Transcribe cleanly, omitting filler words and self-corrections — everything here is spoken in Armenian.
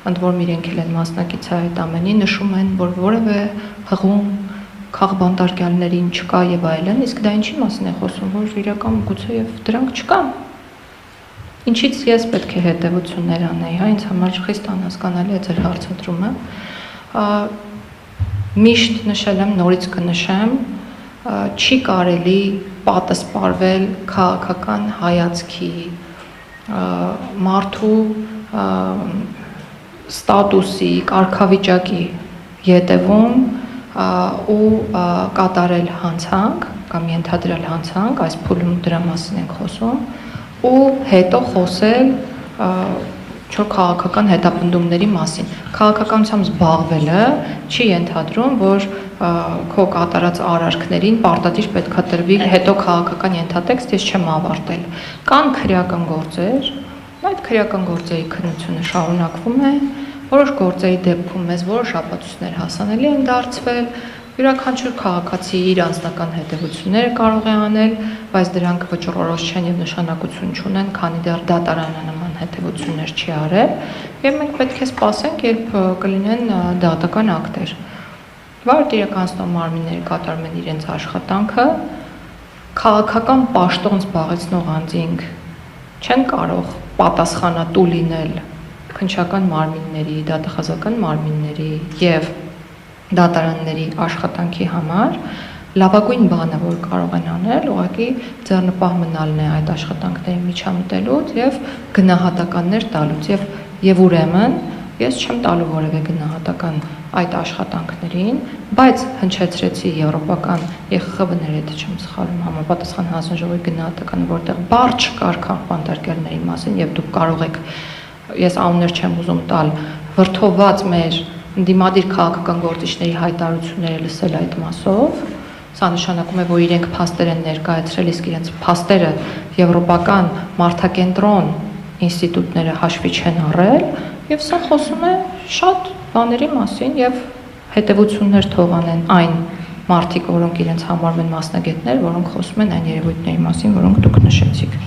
ընդ որում իրենք էլ են մասնակից այդ ամենի, նշում են, որ որևէ հղում քաղբանտարկյալներին չկա եւ այլն, իսկ դա ինչի մասին է խոսում, որ իրական գուցե եւ դրանք չկան։ Ինչից ես պետք է հետևություններ անեի, հա, ինձ համար խիստ անհասկանալի է ձեր հարցադրումը։ Միշտ նշել եմ, նորից կնշեմ, չի կարելի պատասպարվել քաղաքական հայացքի, մարդու ստատուսի, կարգավիճակի ետևում ու կատարել հանցանք կամ ենթադրել հանցանք, այս փուլում դրա մասին ենք խոսում, ու հետո խոսել չոր քաղաքական հետապնդումների մասին։ Քաղաքականությամբ զբաղվելը չի ենթադրում, որ քո կատարած արարքներին պարտադիր պետք է տրվի հետո քաղաքական ենթատեքստ, ես չեմ ավարտել։ Կան քրեական գործեր, այդ քրեական գործերի քննությունը շարունակվում է, որոշ գործերի դեպքում մեզ որոշ ապացույցներ հասանելի են դարձվել, յուրաքանչյուր քաղաքացի իր անձնական հետևությունները կարող է անել, բայց դրանք վճռորոշ չեն եւ նշանակություն չունեն, քանի դեռ դատարանը նման հետևություններ չի արել, եւ մենք պետք է սպասենք, երբ կլինեն դատական ակտեր։ Վարդ իրականացնող մարմինները կատարում են իրենց աշխատանքը, քաղաքական պաշտոն զբաղեցնող անձինք չեն կարող պատասխանատու լինել քննչական մարմինների, դատախազական մարմինների եւ դատարանների աշխատանքի համար, լավագույն բանը, որ կարող են անել, ուղղակի ձեռնպահ մնալն է այդ աշխատանքների միջամտելուց եւ գնահատականներ տալուց եւ ուրեմն ես չեմ տալու որևէ գնահատական այդ աշխատանքներին, բայց հնչեցրեցի եվրոպական ԵԽԽՎ-ները, եթե չեմ սխալվում, համապատասխան հանձնաժողովի գնահատականը, որտեղ բառ չկար քաղբանտարկյալների մասին եւ դուք կարող եք, ես անուններ չեմ ուզում տալ, վրթովված մեր դիմադիր քաղաքական գործիչների հայտարարությունները լսել այդ մասով, սա նշանակում է, որ իրենք փաստեր են ներկայացրել, իսկ իրենց փաստերը եվրոպական մարդակենտրոն ինստիտուտները հաշվի չեն առել, եւ սա խոսում է շատ բաների մասին եւ հետևություններ թողանեն այն մարդիկ, որոնք իրենց համարում են մասնագետներ, որոնք խոսում են այն երևույթների մասին, որոնք դուք նշեցիք։